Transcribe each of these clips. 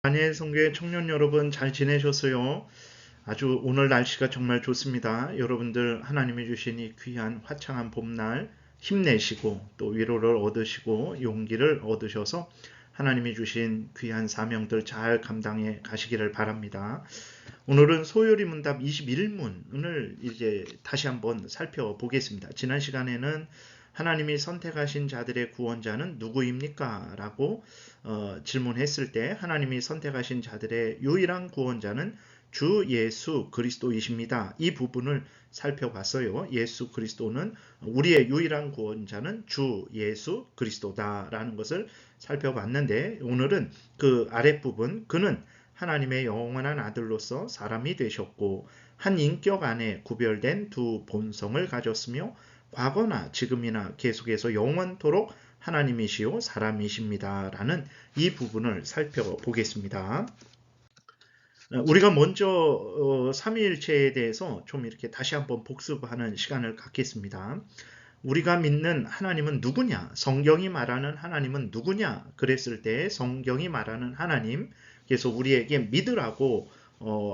다니엘 성교회 청년 여러분 잘 지내셨어요? 아주 오늘 날씨가 정말 좋습니다. 여러분들 하나님이 주신 이 귀한 화창한 봄날 힘내시고 또 위로를 얻으시고 용기를 얻으셔서 하나님이 주신 귀한 사명들 잘 감당해 가시기를 바랍니다. 오늘은 소요리 문답 21문을 이제 다시 한번 살펴보겠습니다. 지난 시간에는 하나님이 선택하신 자들의 구원자는 누구입니까? 라고 질문했을 때 하나님이 선택하신 자들의 유일한 구원자는 주 예수 그리스도이십니다. 이 부분을 살펴봤어요. 예수 그리스도는 우리의 유일한 구원자는 주 예수 그리스도다라는 것을 살펴봤는데 오늘은 그 아랫부분 그는 하나님의 영원한 아들로서 사람이 되셨고 한 인격 안에 구별된 두 본성을 가졌으며 과거나 지금이나 계속해서 영원토록 하나님이시요 사람이십니다. 라는 이 부분을 살펴보겠습니다. 우리가 먼저 삼위일체에 대해서 좀 이렇게 다시 한번 복습하는 시간을 갖겠습니다. 우리가 믿는 하나님은 누구냐? 성경이 말하는 하나님은 누구냐? 그랬을 때 성경이 말하는 하나님, 그래서 우리에게 믿으라고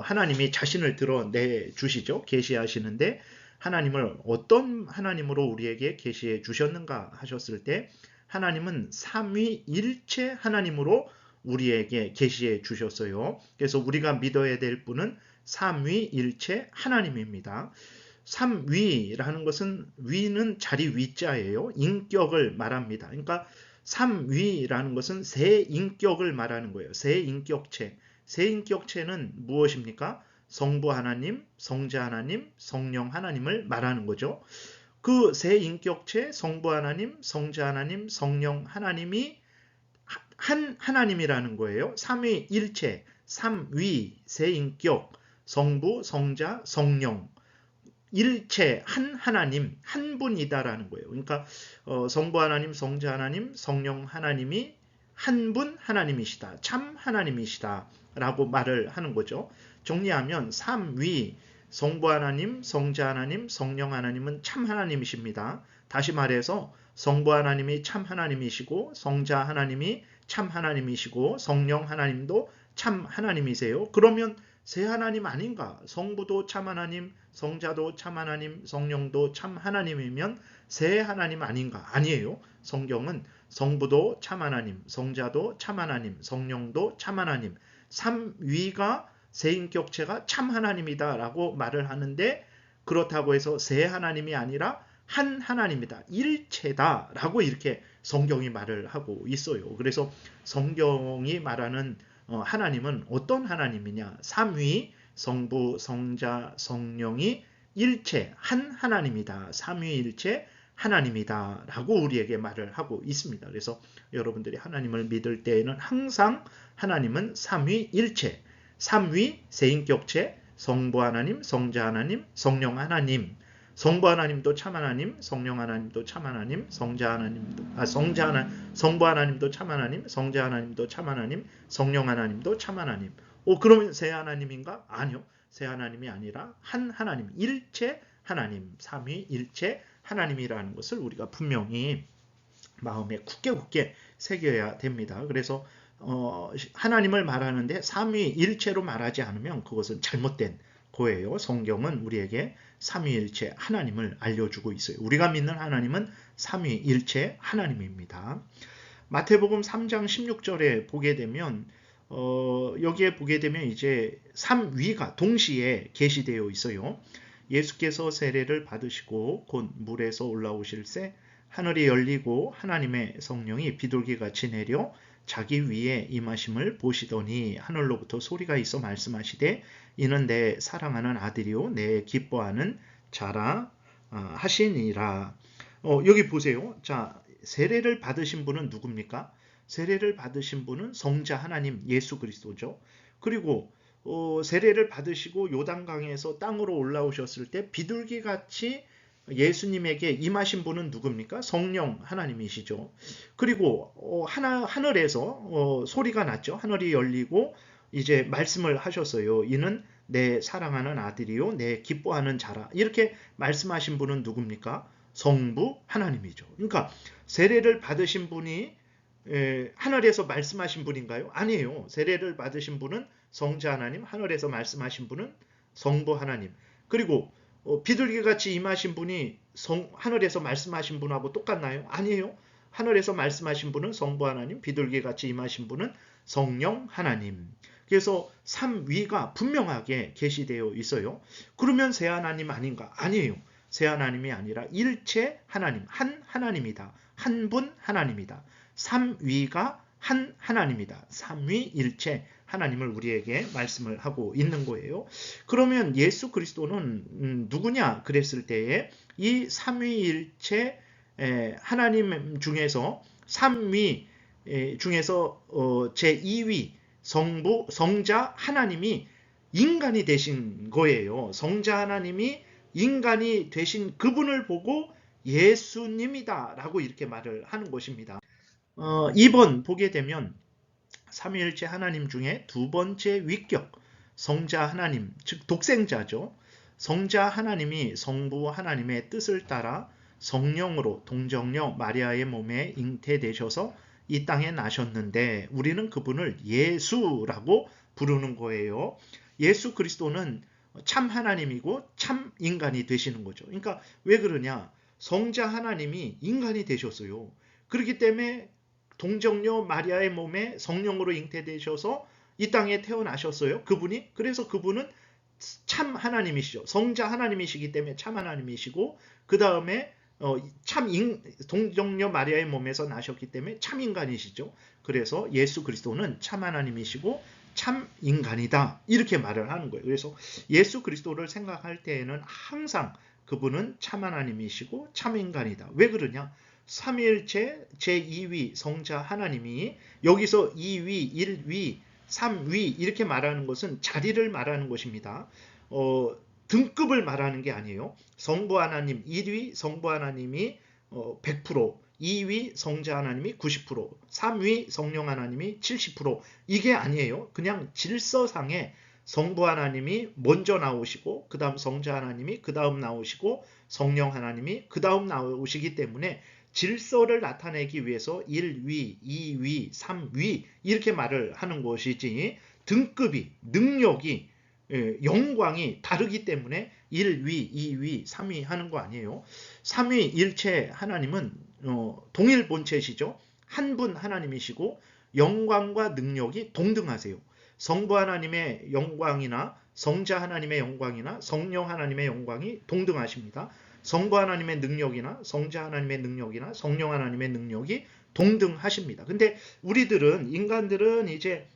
하나님이 자신을 드러내 주시죠. 계시하시는데 하나님을 어떤 하나님으로 우리에게 계시해 주셨는가 하셨을 때 하나님은 삼위일체 하나님으로 우리에게 계시해 주셨어요. 그래서 우리가 믿어야 될 분은 삼위일체 하나님입니다. 삼위라는 것은 위는 자리 위자예요. 인격을 말합니다. 그러니까 삼위라는 것은 세 인격을 말하는 거예요. 세 인격체. 세 인격체는 무엇입니까? 성부 하나님, 성자 하나님, 성령 하나님을 말하는 거죠. 그 세 인격체, 성부 하나님, 성자 하나님, 성령 하나님이 한 하나님이라는 거예요. 삼위일체, 삼위, 세 인격, 성부, 성자, 성령. 일체 한 하나님 한 분이다라는 거예요. 그러니까 성부 하나님, 성자 하나님, 성령 하나님이 한 분 하나님이시다. 참 하나님이시다라고 말을 하는 거죠. 정리하면 삼위 성부 하나님, 성자 하나님, 성령 하나님은 참 하나님이십니다. 다시 말해서 성부 하나님이 참 하나님이시고 성자 하나님이 참 하나님이시고 성령 하나님도 참 하나님이세요. 그러면 세 하나님 아닌가? 성부도 참 하나님, 성자도 참 하나님, 성령도 참 하나님이면 세 하나님 아닌가? 아니에요. 성경은 성부도 참 하나님, 성자도 참 하나님, 성령도 참 하나님, 삼위가 세인격체가 참 하나님이다라고 말을 하는데 그렇다고 해서 세 하나님이 아니라 한 하나님이다. 일체다라고 이렇게 성경이 말을 하고 있어요. 그래서 성경이 말하는 하나님은 어떤 하나님이냐? 삼위, 성부, 성자, 성령이 일체, 한 하나님이다. 삼위일체 하나님이다. 라고 우리에게 말을 하고 있습니다. 그래서 여러분들이 하나님을 믿을 때에는 항상 하나님은 삼위일체, 삼위, 세인격체, 성부 하나님, 성자 하나님, 성령 하나님, 성부 하나님도 참 하나님, 성령 하나님도 참 하나님, 성자 하나님도 성부 하나님도 참 하나님, 성자 하나님도 참 하나님, 성령 하나님도 참 하나님. 그러면 세 하나님인가? 아니요. 세 하나님이 아니라 한 하나님, 일체 하나님, 삼위일체 하나님이라는 것을 우리가 분명히 마음에 굳게 새겨야 됩니다. 그래서 하나님을 말하는데 삼위일체로 말하지 않으면 그것은 잘못된 거예요. 성경은 우리에게 삼위일체 하나님을 알려주고 있어요. 우리가 믿는 하나님은 삼위일체 하나님입니다. 마태복음 3장 16절에 보게 되면 여기에 보게 되면 이제 삼위가 동시에 계시되어 있어요. 예수께서 세례를 받으시고 곧 물에서 올라오실새 하늘이 열리고 하나님의 성령이 비둘기같이 내려 자기 위에 임하심을 보시더니 하늘로부터 소리가 있어 말씀하시되 이는 내 사랑하는 아들이요 내 기뻐하는 자라 하시니라. 여기 보세요. 자, 세례를 받으신 분은 누굽니까? 세례를 받으신 분은 성자 하나님 예수 그리스도죠. 그리고 세례를 받으시고 요단강에서 땅으로 올라오셨을 때 비둘기같이 예수님에게 임하신 분은 누굽니까? 성령 하나님이시죠. 그리고 하늘에서 소리가 났죠. 하늘이 열리고 이제 말씀을 하셨어요. 이는 내 사랑하는 아들이요 내 기뻐하는 자라. 이렇게 말씀하신 분은 누굽니까? 성부 하나님이죠. 그러니까 세례를 받으신 분이 하늘에서 말씀하신 분인가요? 아니에요. 세례를 받으신 분은 성자 하나님, 하늘에서 말씀하신 분은 성부 하나님. 그리고 비둘기같이 임하신 분이 하늘에서 말씀하신 분하고 똑같나요? 아니에요. 하늘에서 말씀하신 분은 성부 하나님, 비둘기같이 임하신 분은 성령 하나님. 그래서 삼위가 분명하게 계시되어 있어요. 그러면 새 하나님 아닌가? 아니에요. 새 하나님이 아니라 일체 하나님, 한 하나님이다. 한 분 하나님이다. 삼위가 한 하나님이다. 삼위일체 하나님을 우리에게 말씀을 하고 있는 거예요. 그러면 예수 그리스도는 누구냐 그랬을 때에 이 삼위일체 하나님 중에서 삼위 중에서 제2위 성자 하나님이 인간이 되신 거예요. 성자 하나님이 인간이 되신 그분을 보고 예수님이다 라고 이렇게 말을 하는 것입니다. 2번 보게 되면 삼위일체 하나님 중에 두 번째 위격 성자 하나님, 즉 독생자죠. 성자 하나님이 성부 하나님의 뜻을 따라 성령으로 동정녀 마리아의 몸에 잉태되셔서 이 땅에 나셨는데 우리는 그분을 예수라고 부르는 거예요. 예수 그리스도는 참 하나님이고 참 인간이 되시는 거죠. 그러니까 왜 그러냐? 성자 하나님이 인간이 되셨어요. 그렇기 때문에 동정녀 마리아의 몸에 성령으로 잉태되셔서 이 땅에 태어나셨어요. 그분이. 그래서 그분은 참 하나님이시죠. 성자 하나님이시기 때문에 참 하나님이시고 그 다음에 동정녀 마리아의 몸에서 나셨기 때문에 참 인간이시죠. 그래서 예수 그리스도는 참 하나님이시고 참 인간이다. 이렇게 말을 하는 거예요. 그래서 예수 그리스도를 생각할 때에는 항상 그분은 참 하나님이시고 참 인간이다. 왜 그러냐? 삼위일체 제2위 성자 하나님이 여기서 2위, 1위, 3위 이렇게 말하는 것은 자리를 말하는 것입니다. 등급을 말하는 게 아니에요. 성부 하나님 1위 성부 하나님이 100%, 2위 성자 하나님이 90%, 3위 성령 하나님이 70% 이게 아니에요. 그냥 질서상에 성부 하나님이 먼저 나오시고 그 다음 성자 하나님이 그 다음 나오시고 성령 하나님이 그 다음 나오시기 때문에 질서를 나타내기 위해서 1위, 2위, 3위 이렇게 말을 하는 것이지 등급이, 능력이, 영광이 다르기 때문에 1위, 2위, 3위 하는 거 아니에요. 3위 일체 하나님은 동일 본체시죠. 한 분 하나님이시고 영광과 능력이 동등하세요. 성부 하나님의 영광이나 성자 하나님의 영광이나 성령 하나님의 영광이 동등하십니다. 성부 하나님의 능력이나 성자 하나님의 능력이나 성령 하나님의 능력이 동등하십니다. 근데 우리들은 인간들은 이제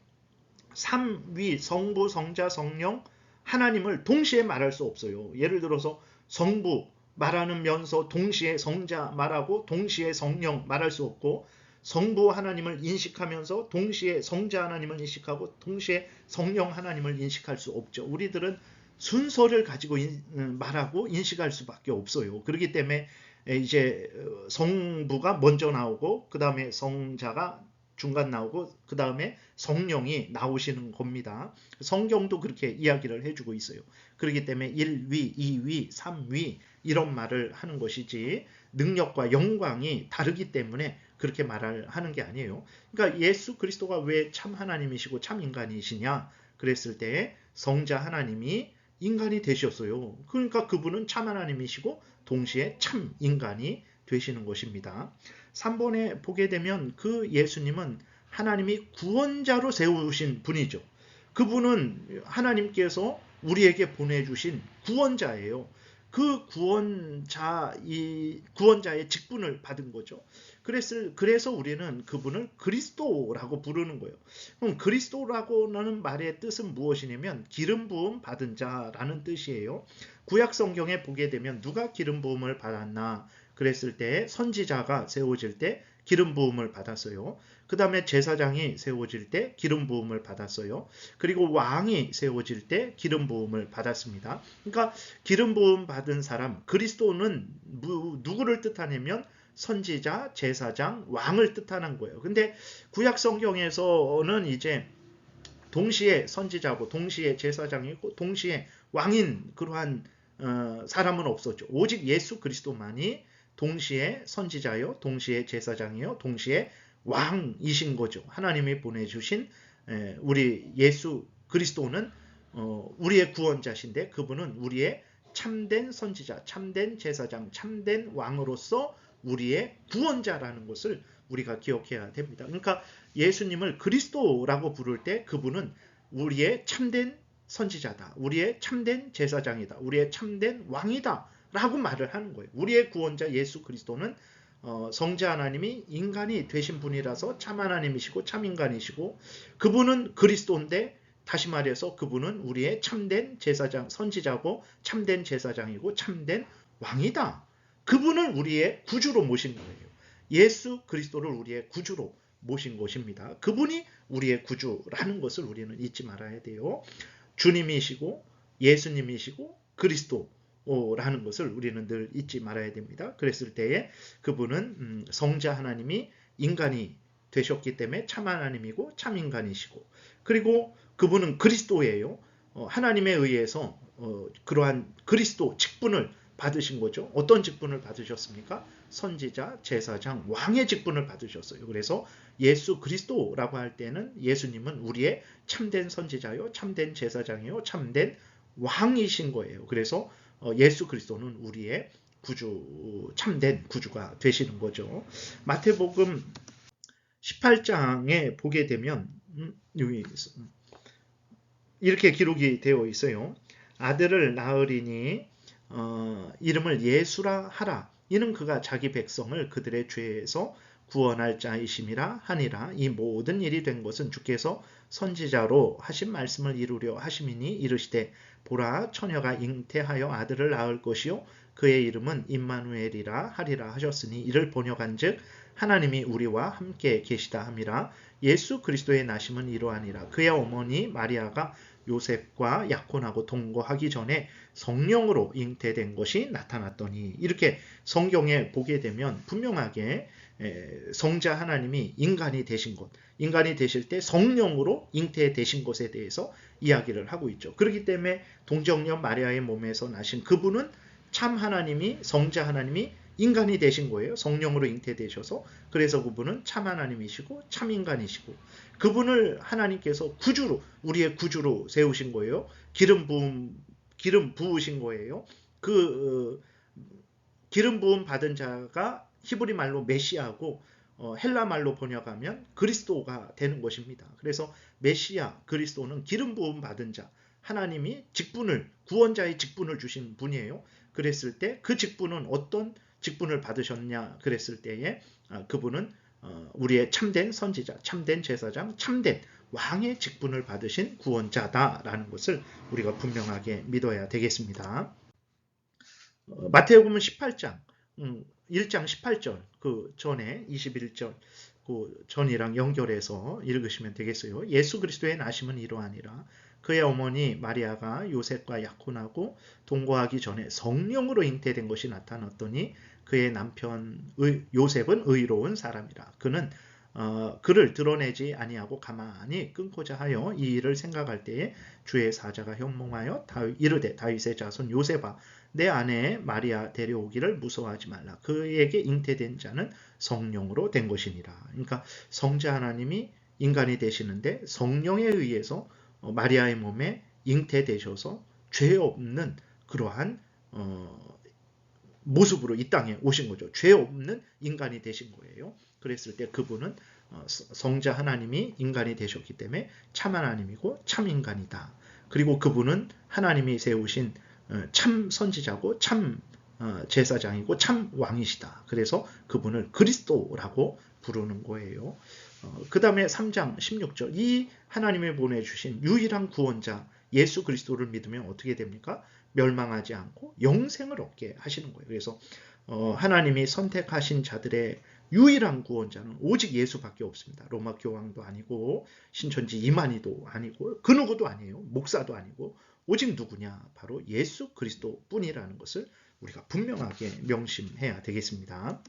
삼위 성부 성자 성령 하나님을 동시에 말할 수 없어요. 예를 들어서 성부 말하면서 동시에 성자 말하고 동시에 성령 말할 수 없고 성부 하나님을 인식하면서 동시에 성자 하나님을 인식하고 동시에 성령 하나님을 인식할 수 없죠. 우리들은 순서를 가지고 말하고 인식할 수밖에 없어요. 그렇기 때문에 이제 성부가 먼저 나오고 그 다음에 성자가 중간 나오고 그 다음에 성령이 나오시는 겁니다. 성경도 그렇게 이야기를 해주고 있어요. 그렇기 때문에 1위, 2위, 3위 이런 말을 하는 것이지 능력과 영광이 다르기 때문에 그렇게 말을 하는 게 아니에요. 그러니까 예수 그리스도가 왜 참 하나님이시고 참 인간이시냐 그랬을 때 성자 하나님이 인간이 되셨어요. 그러니까 그분은 참 하나님이시고 동시에 참 인간이 되시는 것입니다. 3번에 보게 되면 그 예수님은 하나님이 구원자로 세우신 분이죠. 그분은 하나님께서 우리에게 보내주신 구원자예요. 그 구원자의 직분을 받은 거죠. 그래서 우리는 그분을 그리스도라고 부르는 거예요. 그럼 그리스도라고는 말의 뜻은 무엇이냐면 기름 부음 받은 자라는 뜻이에요. 구약 성경에 보게 되면 누가 기름 부음을 받았나 그랬을 때 선지자가 세워질 때 기름 부음을 받았어요. 그 다음에 제사장이 세워질 때 기름 부음을 받았어요. 그리고 왕이 세워질 때 기름 부음을 받았습니다. 그러니까 기름 부음 받은 사람 그리스도는 누구를 뜻하냐면 선지자, 제사장, 왕을 뜻하는 거예요. 근데 구약 성경에서는 이제 동시에 선지자고 동시에 제사장이고 동시에 왕인 그러한 사람은 없었죠. 오직 예수 그리스도만이 동시에 선지자요, 동시에 제사장이요, 동시에 왕이신 거죠. 하나님이 보내주신 우리 예수 그리스도는 우리의 구원자신데 그분은 우리의 참된 선지자, 참된 제사장, 참된 왕으로서 우리의 구원자라는 것을 우리가 기억해야 됩니다. 그러니까 예수님을 그리스도라고 부를 때 그분은 우리의 참된 선지자다. 우리의 참된 제사장이다. 우리의 참된 왕이다. 라고 말을 하는 거예요. 우리의 구원자 예수 그리스도는 성자 하나님이 인간이 되신 분이라서 참 하나님이시고 참 인간이시고 그분은 그리스도인데 다시 말해서 그분은 우리의 참된 제사장, 선지자고 참된 제사장이고 참된 왕이다. 그분을 우리의 구주로 모신 거예요. 예수 그리스도를 우리의 구주로 모신 것입니다. 그분이 우리의 구주라는 것을 우리는 잊지 말아야 돼요. 주님이시고 예수님이시고 그리스도라는 것을 우리는 늘 잊지 말아야 됩니다. 그랬을 때에 그분은 성자 하나님이 인간이 되셨기 때문에 참 하나님이고 참 인간이시고 그리고 그분은 그리스도예요. 하나님에 의해서 그러한 그리스도 직분을 받으신 거죠. 어떤 직분을 받으셨습니까? 선지자, 제사장, 왕의 직분을 받으셨어요. 그래서 예수 그리스도라고 할 때는 예수님은 우리의 참된 선지자요, 참된 제사장이요, 참된 왕이신 거예요. 그래서 예수 그리스도는 우리의 구주, 참된 구주가 되시는 거죠. 마태복음 18장에 보게 되면 이렇게 기록이 되어 있어요. 아들을 낳으리니 이름을 예수라 하라. 이는 그가 자기 백성을 그들의 죄에서 구원할 자이심이라 하니라. 이 모든 일이 된 것은 주께서 선지자로 하신 말씀을 이루려 하심이니 이르시되 보라 처녀가 잉태하여 아들을 낳을 것이요 그의 이름은 임마누엘이라 하리라 하셨으니 이를 번역한즉 하나님이 우리와 함께 계시다 함이라. 예수 그리스도의 나심은 이러하니라. 그의 어머니 마리아가 요셉과 약혼하고 동거하기 전에 성령으로 잉태된 것이 나타났더니 이렇게 성경에 보게 되면 분명하게 성자 하나님이 인간이 되신 것, 인간이 되실 때 성령으로 잉태되신 것에 대해서 이야기를 하고 있죠. 그렇기 때문에 동정녀 마리아의 몸에서 나신 그분은 참 하나님이 성자 하나님이 인간이 되신 거예요. 성령으로 잉태되셔서. 그래서 그분은 참 하나님이시고 참 인간이시고 그분을 하나님께서 구주로 우리의 구주로 세우신 거예요. 기름 부으신 거예요. 그 기름 부음 받은 자가 히브리 말로 메시아고 헬라 말로 번역하면 그리스도가 되는 것입니다. 그래서 메시아 그리스도는 기름 부음 받은 자 하나님이 직분을 구원자의 직분을 주신 분이에요. 그랬을 때 그 직분은 어떤 직분을 받으셨냐 그랬을 때에 그분은 우리의 참된 선지자, 참된 제사장, 참된 왕의 직분을 받으신 구원자다라는 것을 우리가 분명하게 믿어야 되겠습니다. 마태복음 18장 1장 18절 그 전에 21절 그 전이랑 연결해서 읽으시면 되겠어요. 예수 그리스도의 나심은 이러하니라. 그의 어머니 마리아가 요셉과 약혼하고 동거하기 전에 성령으로 잉태된 것이 나타났더니 그의 남편 요셉은 의로운 사람이라. 그는 그를 드러내지 아니하고 가만히 끊고자 하여 이 일을 생각할 때에 주의 사자가 현몽하여 이르되 다윗의 자손 요셉아 내 아내 마리아 데려오기를 무서워하지 말라. 그에게 잉태된 자는 성령으로 된 것이니라. 그러니까 성자 하나님이 인간이 되시는데 성령에 의해서 마리아의 몸에 잉태되셔서 죄 없는 그러한 모습으로 이 땅에 오신 거죠. 죄 없는 인간이 되신 거예요. 그랬을 때 그분은 성자 하나님이 인간이 되셨기 때문에 참 하나님이고 참 인간이다. 그리고 그분은 하나님이 세우신 참 선지자고 참 제사장이고 참 왕이시다. 그래서 그분을 그리스도라고 부르는 거예요. 그 다음에 3장 16절 이 하나님이 보내주신 유일한 구원자 예수 그리스도를 믿으면 어떻게 됩니까? 멸망하지 않고 영생을 얻게 하시는 거예요. 그래서 하나님이 선택하신 자들의 유일한 구원자는 오직 예수밖에 없습니다. 로마 교황도 아니고 신천지 이만희도 아니고 그 누구도 아니에요. 목사도 아니고 오직 누구냐? 바로 예수 그리스도 뿐이라는 것을 우리가 분명하게 명심해야 되겠습니다.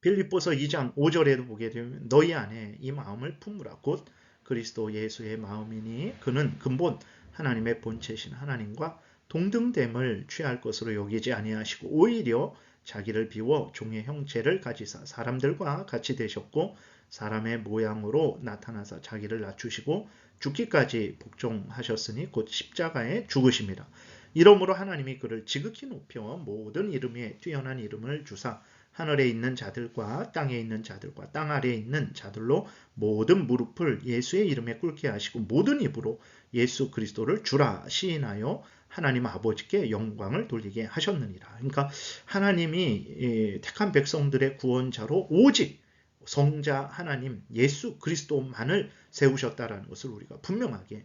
빌립보서 2장 5절에도 보게 되면 너희 안에 이 마음을 품으라 곧 그리스도 예수의 마음이니 그는 근본 하나님의 본체신 하나님과 동등됨을 취할 것으로 여기지 아니하시고 오히려 자기를 비워 종의 형체를 가지사 사람들과 같이 되셨고 사람의 모양으로 나타나사 자기를 낮추시고 죽기까지 복종하셨으니 곧 십자가에 죽으심이라. 이러므로 하나님이 그를 지극히 높여 모든 이름 위에 뛰어난 이름을 주사 하늘에 있는 자들과 땅에 있는 자들과 땅 아래에 있는 자들로 모든 무릎을 예수의 이름에 꿇게 하시고 모든 입으로 예수 그리스도를 주라 시인하여 하나님 아버지께 영광을 돌리게 하셨느니라. 그러니까 하나님이 택한 백성들의 구원자로 오직 성자 하나님 예수 그리스도만을 세우셨다라는 것을 우리가 분명하게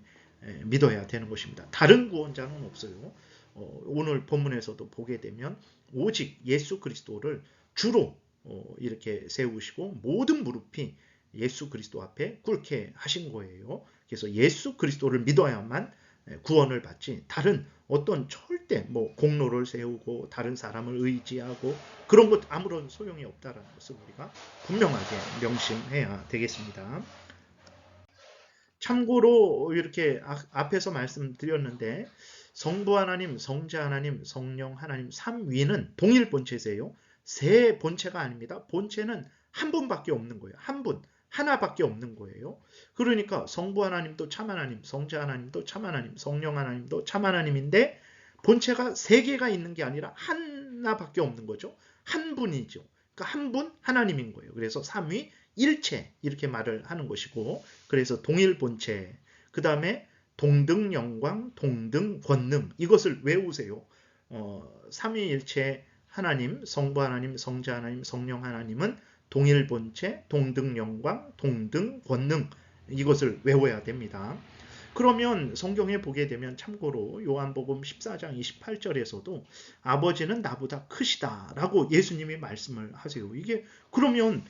믿어야 되는 것입니다. 다른 구원자는 없어요. 오늘 본문에서도 보게 되면 오직 예수 그리스도를 주로 이렇게 세우시고 모든 무릎이 예수 그리스도 앞에 꿇게 하신 거예요. 그래서 예수 그리스도를 믿어야만 구원을 받지 다른 어떤 절대 공로를 세우고 다른 사람을 의지하고 그런 것 아무런 소용이 없다는 것을 우리가 분명하게 명심해야 되겠습니다. 참고로 이렇게 앞에서 말씀드렸는데 성부 하나님, 성자 하나님, 성령 하나님 삼위는 동일 본체세요. 세 본체가 아닙니다. 본체는 한 분밖에 없는 거예요. 한 분, 하나밖에 없는 거예요. 그러니까 성부 하나님도 참 하나님, 성자 하나님도 참 하나님, 성령 하나님도 참 하나님인데 본체가 세 개가 있는 게 아니라 하나밖에 없는 거죠. 한 분이죠. 그러니까 한 분 하나님인 거예요. 그래서 삼위 일체 이렇게 말을 하는 것이고 그래서 동일 본체 그 다음에 동등 영광, 동등 권능 이것을 외우세요. 삼위일체 하나님, 성부 하나님, 성자 하나님, 성령 하나님은 동일 본체, 동등 영광, 동등 권능 이것을 외워야 됩니다. 그러면 성경에 보게 되면 참고로 요한복음 14장 28절에서도 아버지는 나보다 크시다라고 예수님이 말씀을 하세요. 이게 그러면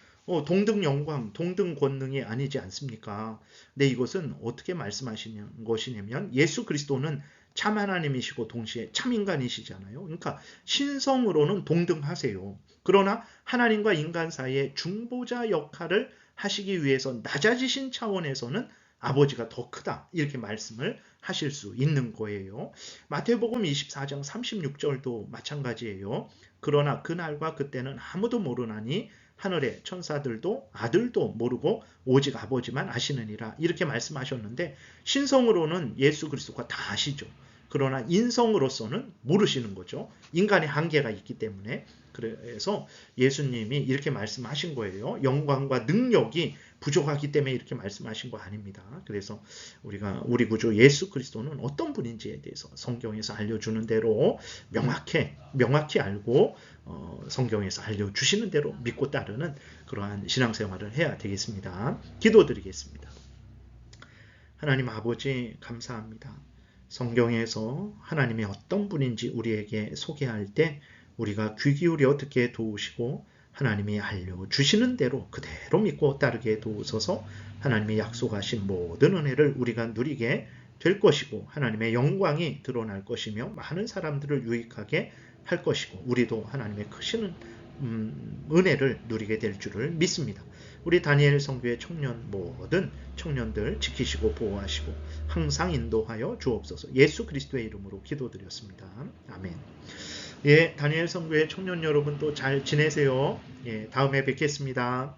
동등 영광, 동등 권능이 아니지 않습니까? 근데 이것은 어떻게 말씀하시는 것이냐면 예수 그리스도는 참 하나님이시고 동시에 참 인간이시잖아요. 그러니까 신성으로는 동등하세요. 그러나 하나님과 인간 사이에 중보자 역할을 하시기 위해서 낮아지신 차원에서는 아버지가 더 크다 이렇게 말씀을 하실 수 있는 거예요. 마태복음 24장 36절도 마찬가지예요. 그러나 그날과 그때는 아무도 모르나니 하늘의 천사들도 아들도 모르고 오직 아버지만 아시느니라 이렇게 말씀하셨는데 신성으로는 예수 그리스도가 다 아시죠. 그러나 인성으로서는 모르시는 거죠. 인간의 한계가 있기 때문에. 그래서 예수님이 이렇게 말씀하신 거예요. 영광과 능력이 부족하기 때문에 이렇게 말씀하신 거 아닙니다. 그래서 우리 구주 예수 그리스도는 어떤 분인지에 대해서 성경에서 알려주는 대로 명확히 알고 성경에서 알려주시는 대로 믿고 따르는 그러한 신앙생활을 해야 되겠습니다. 기도드리겠습니다. 하나님 아버지 감사합니다. 성경에서 하나님이 어떤 분인지 우리에게 소개할 때 우리가 귀 기울여 듣게 도우시고 하나님이 알려주시는 대로 그대로 믿고 따르게 도우소서. 하나님이 약속하신 모든 은혜를 우리가 누리게 될 것이고 하나님의 영광이 드러날 것이며 많은 사람들을 유익하게 할 것이고 우리도 하나님의 크신 은혜를 누리게 될 줄을 믿습니다. 우리 다니엘 성교의 모든 청년들 지키시고 보호하시고 항상 인도하여 주옵소서. 예수 그리스도의 이름으로 기도드렸습니다. 아멘. 다니엘 성교의 청년 여러분도 잘 지내세요. 다음에 뵙겠습니다.